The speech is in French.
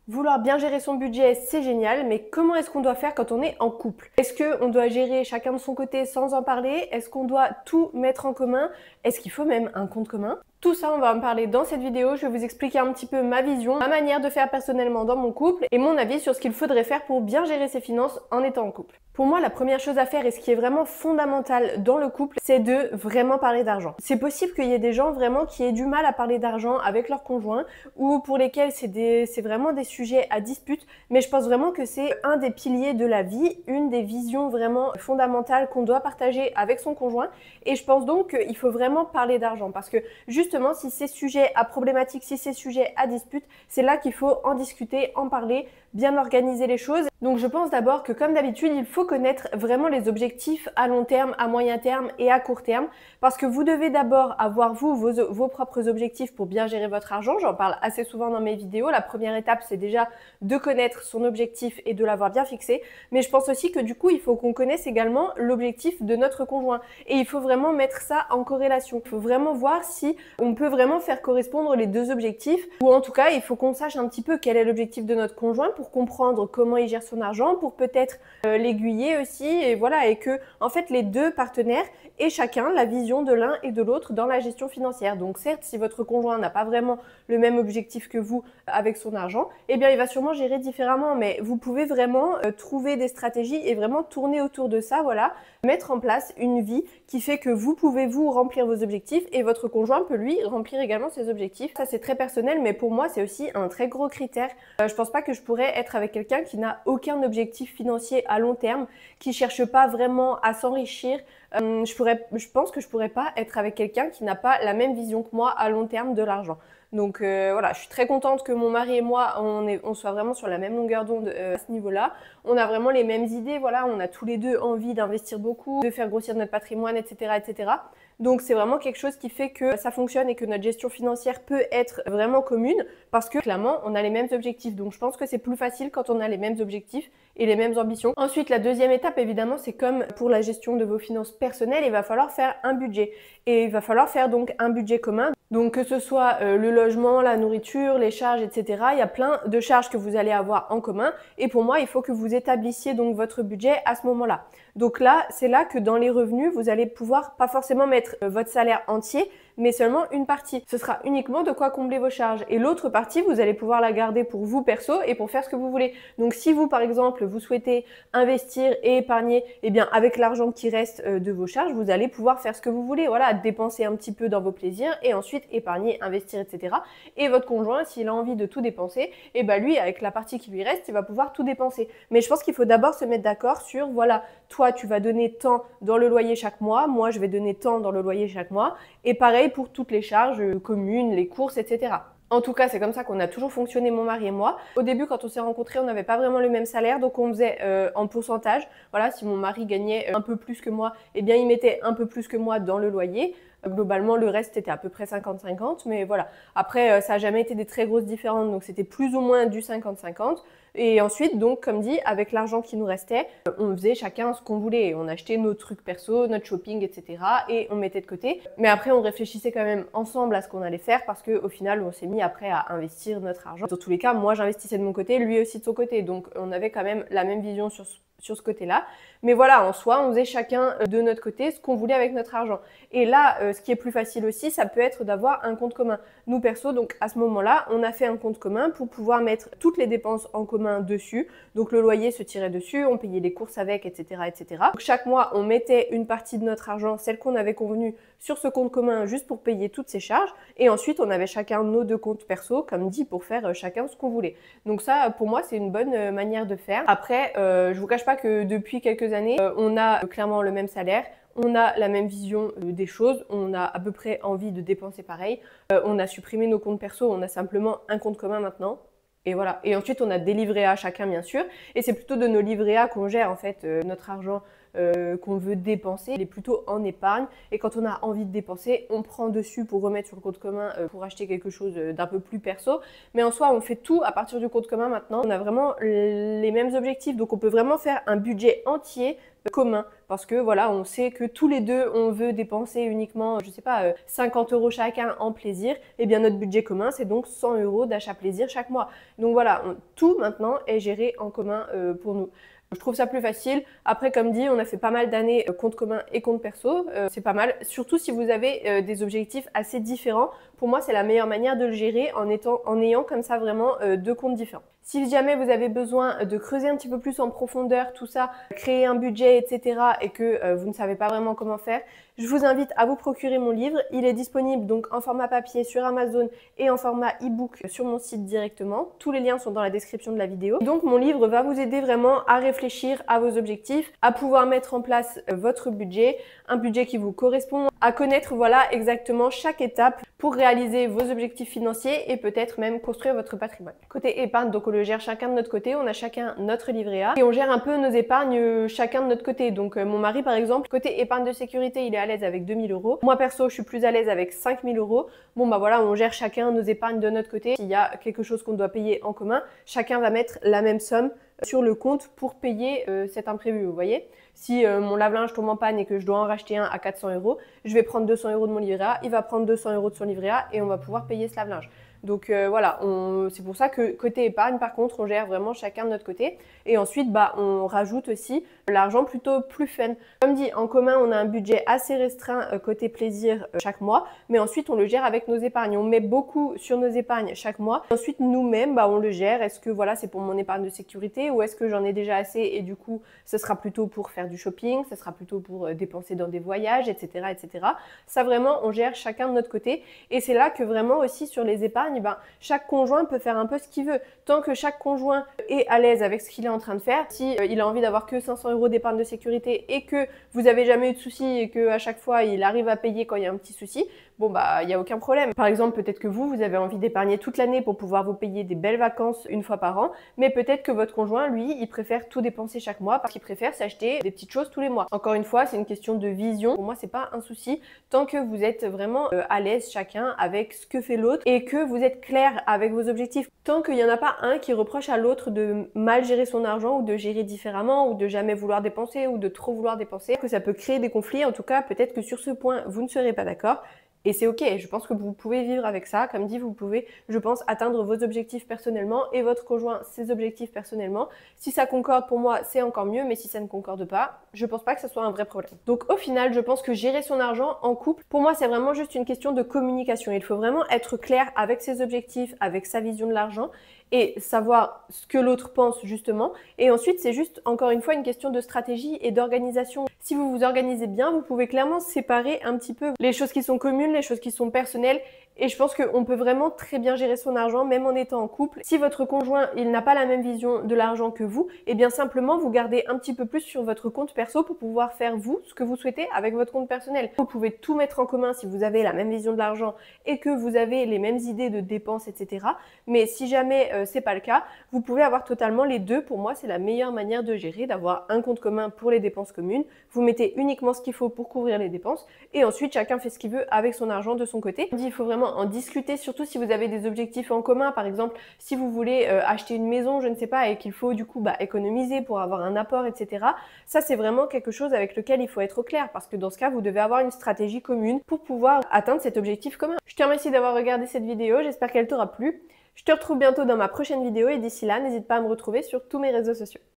Vouloir bien gérer son budget, c'est génial, mais comment est-ce qu'on doit faire quand on est en couple? Est-ce qu'on doit gérer chacun de son côté sans en parler? Est-ce qu'on doit tout mettre en commun? Est-ce qu'il faut même un compte commun? Tout ça, on va en parler dans cette vidéo. Je vais vous expliquer un petit peu ma vision, ma manière de faire personnellement dans mon couple et mon avis sur ce qu'il faudrait faire pour bien gérer ses finances en étant en couple. Pour moi, la première chose à faire et ce qui est vraiment fondamental dans le couple, c'est de vraiment parler d'argent. C'est possible qu'il y ait des gens vraiment qui aient du mal à parler d'argent avec leur conjoint ou pour lesquels c'est vraiment des sujets à dispute, mais je pense vraiment que c'est un des piliers de la vie, une des visions vraiment fondamentales qu'on doit partager avec son conjoint et je pense donc qu'il faut vraiment parler d'argent parce que justement, si c'est sujet à problématique, si c'est sujet à dispute, c'est là qu'il faut en discuter, en parler, bien organiser les choses. Donc je pense d'abord que comme d'habitude, il faut connaître vraiment les objectifs à long terme, à moyen terme et à court terme parce que vous devez d'abord avoir vous vos propres objectifs pour bien gérer votre argent. J'en parle assez souvent dans mes vidéos. La première étape, c'est déjà de connaître son objectif et de l'avoir bien fixé. Mais je pense aussi que du coup, il faut qu'on connaisse également l'objectif de notre conjoint. Et il faut vraiment mettre ça en corrélation. Il faut vraiment voir si on peut vraiment faire correspondre les deux objectifs. Ou en tout cas, il faut qu'on sache un petit peu quel est l'objectif de notre conjoint pour comprendre comment il gère son argent, pour peut-être l'aiguiller aussi. Et voilà, et que en fait, les deux partenaires aient chacun la vision de l'un et de l'autre dans la gestion financière. Donc certes, si votre conjoint n'a pas vraiment le même objectif que vous avec son argent, eh bien il va sûrement gérer différemment, mais vous pouvez vraiment trouver des stratégies et vraiment tourner autour de ça, voilà, mettre en place une vie qui fait que vous pouvez vous remplir vos objectifs et votre conjoint peut lui remplir également ses objectifs. Ça c'est très personnel, mais pour moi c'est aussi un très gros critère. Je pense pas que je pourrais être avec quelqu'un qui n'a aucun objectif financier à long terme, qui cherche pas vraiment à s'enrichir. Je pense que je pourrais pas être avec quelqu'un qui n'a pas la même vision que moi à long terme de l'argent. Donc voilà, je suis très contente que mon mari et moi, on soit vraiment sur la même longueur d'onde à ce niveau-là. On a vraiment les mêmes idées, voilà, on a tous les deux envie d'investir beaucoup, de faire grossir notre patrimoine, etc., etc. Donc c'est vraiment quelque chose qui fait que ça fonctionne et que notre gestion financière peut être vraiment commune parce que clairement on a les mêmes objectifs. Donc je pense que c'est plus facile quand on a les mêmes objectifs et les mêmes ambitions. Ensuite, la deuxième étape, évidemment, c'est comme pour la gestion de vos finances personnelles, il va falloir faire un budget. Et il va falloir faire donc un budget commun. Donc que ce soit le logement, la nourriture, les charges, etc. Il y a plein de charges que vous allez avoir en commun. Et pour moi, il faut que vous établissiez donc votre budget à ce moment-là. Donc là, c'est là que dans les revenus, vous allez pouvoir pas forcément mettre votre salaire entier, mais seulement une partie. Ce sera uniquement de quoi combler vos charges. Et l'autre partie, vous allez pouvoir la garder pour vous perso et pour faire ce que vous voulez. Donc si vous, par exemple, vous souhaitez investir et épargner, eh bien avec l'argent qui reste de vos charges, vous allez pouvoir faire ce que vous voulez. Voilà, dépenser un petit peu dans vos plaisirs et ensuite épargner, investir, etc. Et votre conjoint, s'il a envie de tout dépenser, eh ben lui, avec la partie qui lui reste, il va pouvoir tout dépenser. Mais je pense qu'il faut d'abord se mettre d'accord sur, voilà, toi, tu vas donner tant dans le loyer chaque mois, moi, je vais donner tant dans le loyer chaque mois. Et pareil pour toutes les charges communes, les courses, etc. En tout cas, c'est comme ça qu'on a toujours fonctionné, mon mari et moi. Au début, quand on s'est rencontrés, on n'avait pas vraiment le même salaire, donc on faisait en pourcentage. Voilà, si mon mari gagnait un peu plus que moi, eh bien, il mettait un peu plus que moi dans le loyer. Globalement, le reste était à peu près 50-50, mais voilà. Après, ça n'a jamais été des très grosses différences, donc c'était plus ou moins du 50-50. Et ensuite, donc, comme dit, avec l'argent qui nous restait, on faisait chacun ce qu'on voulait. On achetait nos trucs perso, notre shopping, etc. Et on mettait de côté. Mais après, on réfléchissait quand même ensemble à ce qu'on allait faire parce qu'au final, on s'est mis après à investir notre argent. Dans tous les cas, moi, j'investissais de mon côté, lui aussi de son côté. Donc, on avait quand même la même vision sur ce côté-là. Mais voilà, en soi, on faisait chacun de notre côté ce qu'on voulait avec notre argent. Et là, ce qui est plus facile aussi, ça peut être d'avoir un compte commun. Nous, perso, donc à ce moment-là, on a fait un compte commun pour pouvoir mettre toutes les dépenses en commun dessus. Donc le loyer se tirait dessus, on payait les courses avec, etc., etc. Donc chaque mois, on mettait une partie de notre argent, celle qu'on avait convenue, sur ce compte commun juste pour payer toutes ces charges. Et ensuite, on avait chacun nos deux comptes perso, comme dit, pour faire chacun ce qu'on voulait. Donc ça, pour moi, c'est une bonne manière de faire. Après, je vous cache pas que depuis quelques années, on a clairement le même salaire. On a la même vision des choses, on a à peu près envie de dépenser pareil. On a supprimé nos comptes perso, on a simplement un compte commun maintenant. Et voilà. Et ensuite, on a des livrets A chacun, bien sûr. Et c'est plutôt de nos livrets A qu'on gère, en fait, notre argent qu'on veut dépenser, il est plutôt en épargne. Et quand on a envie de dépenser, on prend dessus pour remettre sur le compte commun pour acheter quelque chose d'un peu plus perso. Mais en soi, on fait tout à partir du compte commun maintenant. On a vraiment les mêmes objectifs, donc on peut vraiment faire un budget entier commun, parce que voilà, on sait que tous les deux on veut dépenser uniquement, je sais pas, 50 € chacun en plaisir. Et bien notre budget commun, c'est donc 100 € d'achat plaisir chaque mois. Donc voilà, tout maintenant est géré en commun pour nous. Je trouve ça plus facile. Après, comme dit, on a fait pas mal d'années compte commun et compte perso. C'est pas mal. Surtout si vous avez des objectifs assez différents. Pour moi, c'est la meilleure manière de le gérer en ayant comme ça vraiment deux comptes différents. Si jamais vous avez besoin de creuser un petit peu plus en profondeur tout ça, créer un budget, etc. et que vous ne savez pas vraiment comment faire, je vous invite à vous procurer mon livre. Il est disponible donc en format papier sur Amazon et en format e-book sur mon site directement. Tous les liens sont dans la description de la vidéo. Donc mon livre va vous aider vraiment à réfléchir à vos objectifs, à pouvoir mettre en place votre budget, un budget qui vous correspond, à connaître voilà exactement chaque étape pour réaliser vos objectifs financiers et peut-être même construire votre patrimoine. Côté épargne, donc on le gère chacun de notre côté, on a chacun notre livret A et on gère un peu nos épargnes chacun de notre côté. Donc mon mari par exemple, côté épargne de sécurité, il est à l'aise avec 2 000 €. Moi perso, je suis plus à l'aise avec 5 000 €. Bon bah voilà, on gère chacun nos épargnes de notre côté. S'il y a quelque chose qu'on doit payer en commun, chacun va mettre la même somme sur le compte pour payer cet imprévu, vous voyez. Si mon lave-linge tombe en panne et que je dois en racheter un à 400 €, je vais prendre 200 € de mon livret A, il va prendre 200 € de son livret A et on va pouvoir payer ce lave-linge. Donc voilà, c'est pour ça que côté épargne, par contre, on gère vraiment chacun de notre côté. Et ensuite, bah, on rajoute aussi l'argent plutôt plus fun. Comme dit, en commun, on a un budget assez restreint côté plaisir chaque mois. Mais ensuite, on le gère avec nos épargnes. On met beaucoup sur nos épargnes chaque mois. Ensuite, nous-mêmes, bah, on le gère. Est-ce que voilà, c'est pour mon épargne de sécurité ou est-ce que j'en ai déjà assez et du coup, ce sera plutôt pour faire du shopping, ce sera plutôt pour dépenser dans des voyages, etc., etc. Ça, vraiment, on gère chacun de notre côté. Et c'est là que vraiment aussi sur les épargnes, ben, chaque conjoint peut faire un peu ce qu'il veut. Tant que chaque conjoint est à l'aise avec ce qu'il est en train de faire, si il a envie d'avoir que 500 € d'épargne de sécurité et que vous n'avez jamais eu de soucis et qu'à chaque fois il arrive à payer quand il y a un petit souci, bon bah il n'y a aucun problème. Par exemple, peut-être que vous avez envie d'épargner toute l'année pour pouvoir vous payer des belles vacances une fois par an, mais peut-être que votre conjoint, lui, il préfère tout dépenser chaque mois parce qu'il préfère s'acheter des petites choses tous les mois. Encore une fois, c'est une question de vision. Pour moi, c'est pas un souci tant que vous êtes vraiment à l'aise chacun avec ce que fait l'autre et que vous êtes clair avec vos objectifs. Tant qu'il n'y en a pas un qui reproche à l'autre de mal gérer son argent ou de gérer différemment ou de jamais vouloir dépenser ou de trop vouloir dépenser, que ça peut créer des conflits. En tout cas, peut-être que sur ce point, vous ne serez pas d'accord. Et c'est ok, je pense que vous pouvez vivre avec ça. Comme dit, vous pouvez, je pense, atteindre vos objectifs personnellement et votre conjoint ses objectifs personnellement. Si ça concorde pour moi, c'est encore mieux, mais si ça ne concorde pas, je pense pas que ce soit un vrai problème. Donc au final, je pense que gérer son argent en couple, pour moi, c'est vraiment juste une question de communication. Il faut vraiment être clair avec ses objectifs, avec sa vision de l'argent et savoir ce que l'autre pense justement. Et ensuite, c'est juste encore une fois une question de stratégie et d'organisation. Si vous vous organisez bien, vous pouvez clairement séparer un petit peu les choses qui sont communes, les choses qui sont personnelles. Et je pense qu'on peut vraiment très bien gérer son argent, même en étant en couple. Si votre conjoint, il n'a pas la même vision de l'argent que vous, et bien simplement, vous gardez un petit peu plus sur votre compte perso pour pouvoir faire vous ce que vous souhaitez avec votre compte personnel. Vous pouvez tout mettre en commun si vous avez la même vision de l'argent et que vous avez les mêmes idées de dépenses, etc. Mais si jamais c'est pas le cas, vous pouvez avoir totalement les deux. Pour moi, c'est la meilleure manière de gérer, d'avoir un compte commun pour les dépenses communes. Vous mettez uniquement ce qu'il faut pour couvrir les dépenses et ensuite, chacun fait ce qu'il veut avec son argent de son côté. Il faut vraiment en discuter, surtout si vous avez des objectifs en commun. Par exemple, si vous voulez acheter une maison, je ne sais pas, et qu'il faut du coup économiser pour avoir un apport, etc. Ça, c'est vraiment quelque chose avec lequel il faut être au clair parce que dans ce cas, vous devez avoir une stratégie commune pour pouvoir atteindre cet objectif commun. Je te remercie d'avoir regardé cette vidéo, j'espère qu'elle t'aura plu. Je te retrouve bientôt dans ma prochaine vidéo et d'ici là, n'hésite pas à me retrouver sur tous mes réseaux sociaux.